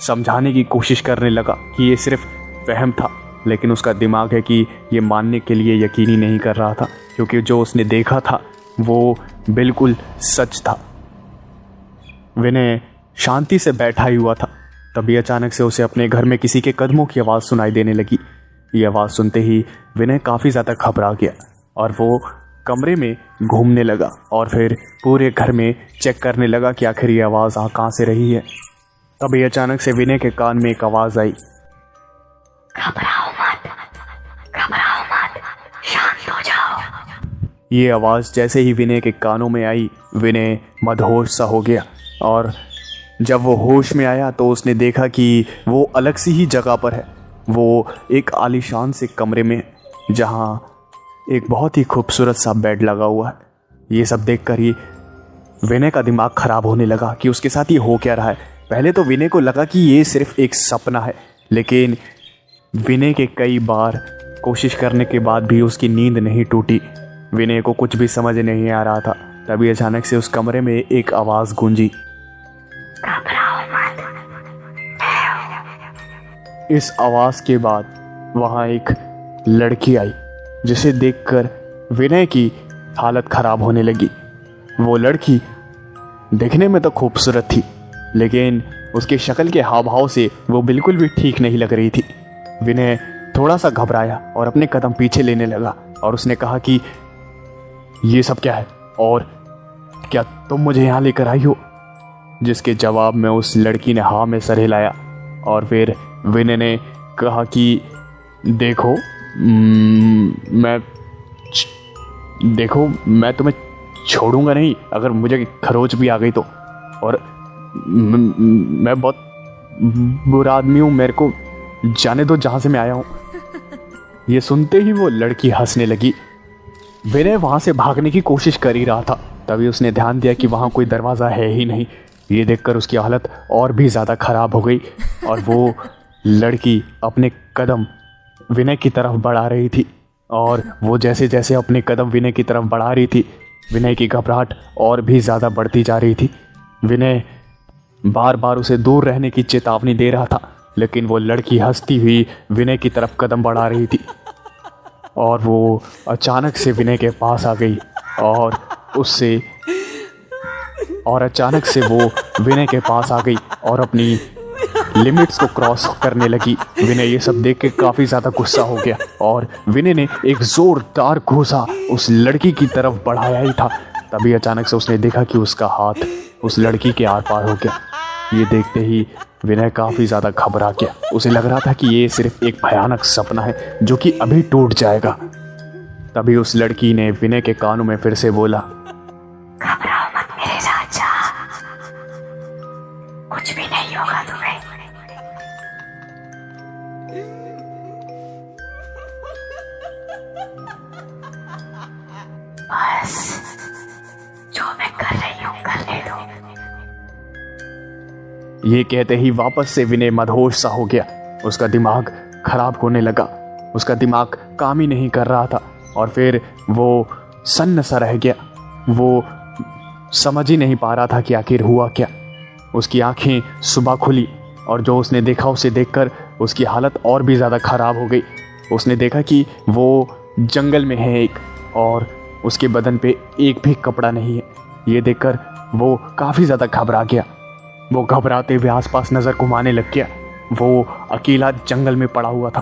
समझाने की कोशिश करने लगा कि ये सिर्फ वहम था, लेकिन उसका दिमाग है कि ये मानने के लिए यकीन ही नहीं कर रहा था क्योंकि जो उसने देखा था वो बिल्कुल सच था। विनय शांति से बैठा ही हुआ था, तभी अचानक से उसे अपने घर में किसी के कदमों की आवाज़ सुनाई देने लगी। ये आवाज़ सुनते ही विनय काफ़ी ज़्यादा घबरा गया और वो कमरे में घूमने लगा और फिर पूरे घर में चेक करने लगा कि आखिर ये आवाज़ कहाँ से रही है। तभी अचानक से विनय के कान में एक आवाज़ आई, घबराओ मत, शांत हो जाओ। ये आवाज़ जैसे ही विनय के कानों में आई, विनय मदहोश सा हो गया और जब वो होश में आया तो उसने देखा कि वो अलग सी ही जगह पर है। वो एक आलीशान से कमरे में जहाँ एक बहुत ही खूबसूरत सा बेड लगा हुआ है। ये सब देखकर ही विनय का दिमाग खराब होने लगा कि उसके साथ ये हो क्या रहा है। पहले तो विनय को लगा कि ये सिर्फ एक सपना है, लेकिन विनय के कई बार कोशिश करने के बाद भी उसकी नींद नहीं टूटी। विनय को कुछ भी समझ नहीं आ रहा था। तभी अचानक से उस कमरे में एक आवाज़ गूंजी, घबराओ मत। इस आवाज़ के बाद वहाँ एक लड़की आई जिसे देखकर विनय की हालत खराब होने लगी। वो लड़की देखने में तो खूबसूरत थी, लेकिन उसके शक्ल के हाव भाव से वो बिल्कुल भी ठीक नहीं लग रही थी। विनय थोड़ा सा घबराया और अपने कदम पीछे लेने लगा और उसने कहा कि ये सब क्या है और क्या तुम मुझे यहाँ लेकर आई हो? जिसके जवाब में उस लड़की ने हाँ में सर हिलाया और फिर विनय ने कहा कि देखो मैं तुम्हें छोड़ूंगा नहीं अगर मुझे खरोच भी आ गई तो, और मैं बहुत बुरा आदमी हूँ, मेरे को जाने दो जहाँ से मैं आया हूँ। ये सुनते ही वो लड़की हंसने लगी। विनय वहाँ से भागने की कोशिश कर ही रहा था, तभी उसने ध्यान दिया कि वहाँ कोई दरवाज़ा है ही नहीं। ये देखकर उसकी हालत और भी ज़्यादा ख़राब हो गई और वो लड़की अपने कदम विनय की तरफ बढ़ा रही थी और वो जैसे जैसे अपने कदम विनय की तरफ बढ़ा रही थी, विनय की घबराहट और भी ज़्यादा बढ़ती जा रही थी। विनय बार बार उसे दूर रहने की चेतावनी दे रहा था, लेकिन वो लड़की हंसती हुई विनय की तरफ कदम बढ़ा रही थी और वो अचानक से विनय के पास आ गई और अचानक से वो विनय के पास आ गई और अपनी लिमिट्स को क्रॉस करने लगी। विनय ये सब देख के काफ़ी ज़्यादा गुस्सा हो गया और विनय ने एक ज़ोरदार घूंसा उस लड़की की तरफ बढ़ाया ही था। तभी अचानक से उसने देखा कि उसका हाथ उस लड़की के आर पार हो गया। ये देखते ही विनय काफ़ी ज़्यादा घबरा गया। उसे लग रहा था कि ये सिर्फ एक भयानक सपना है जो कि अभी टूट जाएगा। तभी उस लड़की ने विनय के कानों में फिर से बोला, घबराओ मत मेरे राजा, कुछ भी नहीं होगा तुम्हें। बस जो मैं कर रही हूँ करने दो। ये कहते ही वापस से विनय मदहोश सा हो गया। उसका दिमाग खराब होने लगा, उसका दिमाग काम ही नहीं कर रहा था और फिर वो सन्न सा रह गया। वो समझ ही नहीं पा रहा था कि आखिर हुआ क्या। उसकी आंखें सुबह खुली और जो उसने देखा उसे देखकर उसकी हालत और भी ज़्यादा ख़राब हो गई। उसने देखा कि वो जंगल में है एक और उसके बदन पे एक भी कपड़ा नहीं है। ये देखकर वो काफ़ी ज़्यादा घबरा गया। वो घबराते हुए आसपास नज़र घुमाने लग गया। वो अकेला जंगल में पड़ा हुआ था।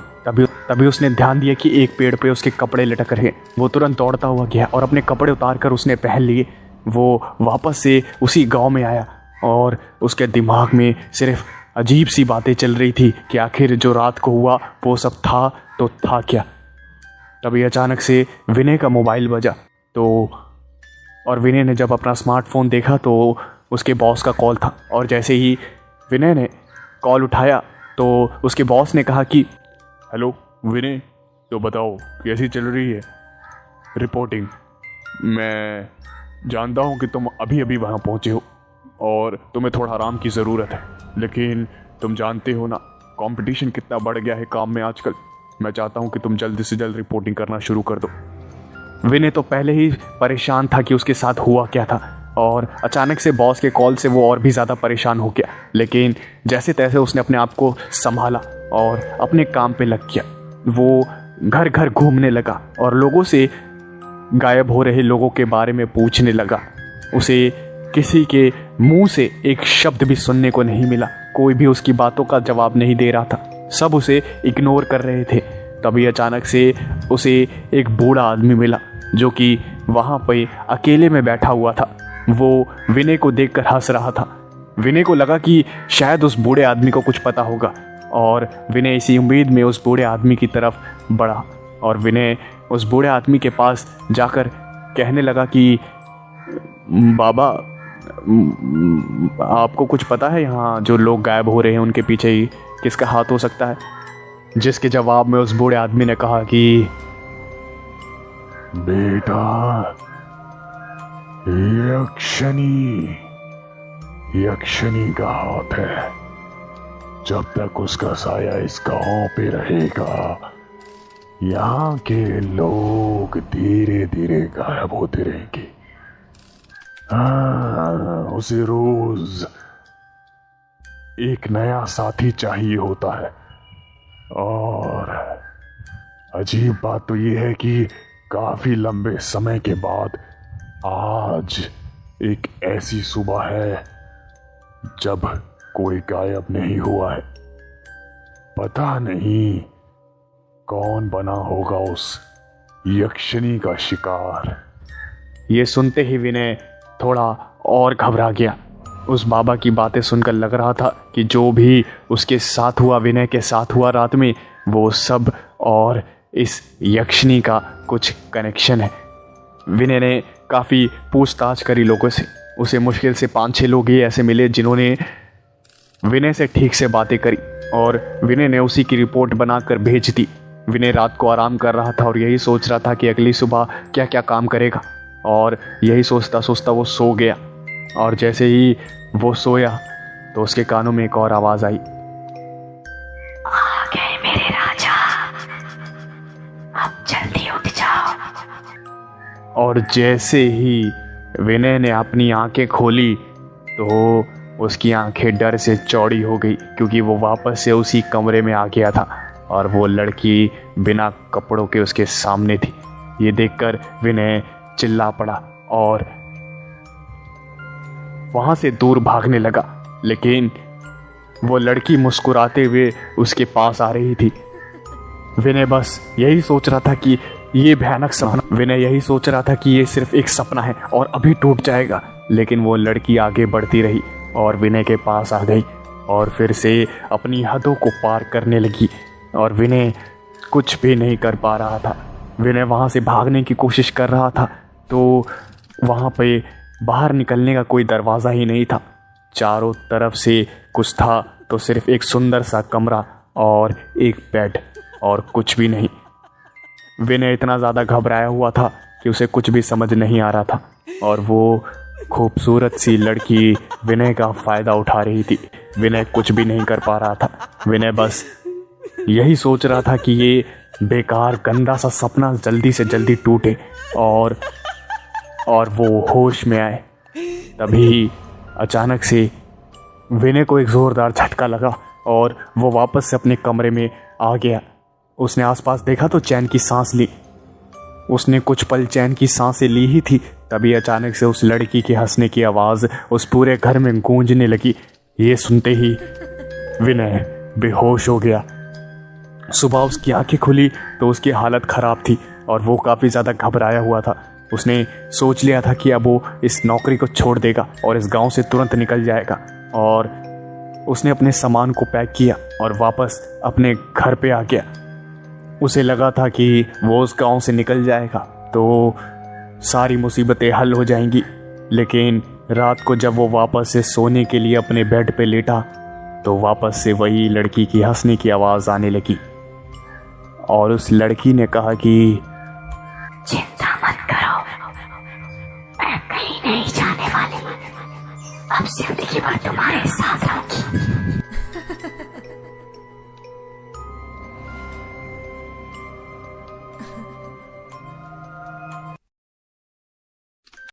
तभी उसने ध्यान दिया कि एक पेड़ पे उसके कपड़े लटक रहे। वो तुरंत दौड़ता हुआ गया और अपने कपड़े उतार कर उसने पहन लिए। वो वापस से उसी गांव में आया और उसके दिमाग में सिर्फ अजीब सी बातें चल रही थी कि आखिर जो रात को हुआ वो सब था तो था क्या। तभी अचानक से विनय का मोबाइल बजा तो और विनय ने जब अपना स्मार्टफोन देखा तो उसके बॉस का कॉल था। और जैसे ही विनय ने कॉल उठाया तो उसके बॉस ने कहा कि हेलो विनय, तो बताओ कैसी चल रही है रिपोर्टिंग। मैं जानता हूँ कि तुम अभी अभी वहाँ पहुँचे हो और तुम्हें थोड़ा आराम की ज़रूरत है, लेकिन तुम जानते हो ना कंपटीशन कितना बढ़ गया है काम में आजकल। मैं चाहता हूँ कि तुम जल्दी से जल्द रिपोर्टिंग करना शुरू कर दो। विनय तो पहले ही परेशान था कि उसके साथ हुआ क्या था, और अचानक से बॉस के कॉल से वो और भी ज़्यादा परेशान हो गया। लेकिन जैसे तैसे उसने अपने आप को संभाला और अपने काम पे लग गया। वो घर घर घूमने लगा और लोगों से, गायब हो रहे लोगों के बारे में पूछने लगा। उसे किसी के मुंह से एक शब्द भी सुनने को नहीं मिला, कोई भी उसकी बातों का जवाब नहीं दे रहा था, सब उसे इग्नोर कर रहे थे। तभी अचानक से उसे एक बूढ़ा आदमी मिला जो कि वहाँ पे अकेले में बैठा हुआ था। वो विनय को देखकर हंस रहा था। विनय को लगा कि शायद उस बूढ़े आदमी को कुछ पता होगा, और विनय इसी उम्मीद में उस बूढ़े आदमी की तरफ बढ़ा। और विनय उस बूढ़े आदमी के पास जाकर कहने लगा कि बाबा, आपको कुछ पता है यहाँ जो लोग गायब हो रहे हैं उनके पीछे ही किसका हाथ हो सकता है? जिसके जवाब में उस बूढ़े आदमी ने कहा कि बेटा, यक्षिनी का हाथ है। जब तक उसका साया इस गांव पे रहेगा, यहाँ के लोग धीरे धीरे गायब होते रहेंगे। उसे रोज एक नया साथी चाहिए होता है। और अजीब बात तो यह है कि काफी लंबे समय के बाद आज एक ऐसी सुबह है जब कोई गायब नहीं हुआ है। पता नहीं कौन बना होगा उस यक्षिनी का शिकार। ये सुनते ही विनय थोड़ा और घबरा गया। उस बाबा की बातें सुनकर लग रहा था कि जो भी उसके साथ हुआ, विनय के साथ हुआ रात में, वो सब और इस यक्षिनी का कुछ कनेक्शन है। विनय ने काफ़ी पूछताछ करी लोगों से। उसे मुश्किल से 5-6 लोग ही ऐसे मिले जिन्होंने विनय से ठीक से बातें करी, और विनय ने उसी की रिपोर्ट बनाकर भेज दी। विनय रात को आराम कर रहा था और यही सोच रहा था कि अगली सुबह क्या क्या काम करेगा, और यही सोचता सोचता वो सो गया। और जैसे ही वो सोया तो उसके कानों में एक और आवाज़ आई। आ गए मेरे राजा, अब जल्दी उठ जाओ। और जैसे ही विनय ने अपनी आंखें खोली तो उसकी आंखें डर से चौड़ी हो गई, क्योंकि वो वापस से उसी कमरे में आ गया था और वो लड़की बिना कपड़ों के उसके सामने थी। ये देखकर विनय चिल्ला पड़ा और वहां से दूर भागने लगा। लेकिन वो लड़की मुस्कुराते हुए उसके पास आ रही थी। विनय बस यही सोच रहा था कि ये भयानक सपना, विनय यही सोच रहा था कि ये सिर्फ एक सपना है और अभी टूट जाएगा। लेकिन वो लड़की आगे बढ़ती रही और विनय के पास आ गई और फिर से अपनी हदों को पार करने लगी, और विनय कुछ भी नहीं कर पा रहा था। विनय वहाँ से भागने की कोशिश कर रहा था तो वहाँ पे बाहर निकलने का कोई दरवाज़ा ही नहीं था। चारों तरफ से कुछ था तो सिर्फ एक सुंदर सा कमरा और एक बेड, और कुछ भी नहीं। विनय इतना ज़्यादा घबराया हुआ था कि उसे कुछ भी समझ नहीं आ रहा था, और वो खूबसूरत सी लड़की विनय का फ़ायदा उठा रही थी। विनय कुछ भी नहीं कर पा रहा था। विनय बस यही सोच रहा था कि ये बेकार गंदा सा सपना जल्दी से जल्दी टूटे और वो होश में आए। तभी अचानक से विनय को एक ज़ोरदार झटका लगा और वो वापस से अपने कमरे में आ गया। उसने आसपास देखा तो चैन की सांस ली। उसने कुछ पल चैन की सांसें ली ही थी, तभी अचानक से उस लड़की के हंसने की आवाज़ उस पूरे घर में गूंजने लगी। ये सुनते ही विनय बेहोश हो गया। सुबह उसकी आंखें खुली तो उसकी हालत ख़राब थी और वो काफ़ी ज़्यादा घबराया हुआ था। उसने सोच लिया था कि अब वो इस नौकरी को छोड़ देगा और इस गांव से तुरंत निकल जाएगा, और उसने अपने सामान को पैक किया और वापस अपने घर पे आ गया। उसे लगा था कि वो उस गांव से निकल जाएगा तो सारी मुसीबतें हल हो जाएंगी। लेकिन रात को जब वो वापस से सोने के लिए अपने बेड पे लेटा तो वापस से वही लड़की की हंसने की आवाज़ आने लगी और उस लड़की ने कहा कि चिंता मत करो, मैं कहीं नहीं जाने वाली, अब जिंदगी भर तुम्हारे साथ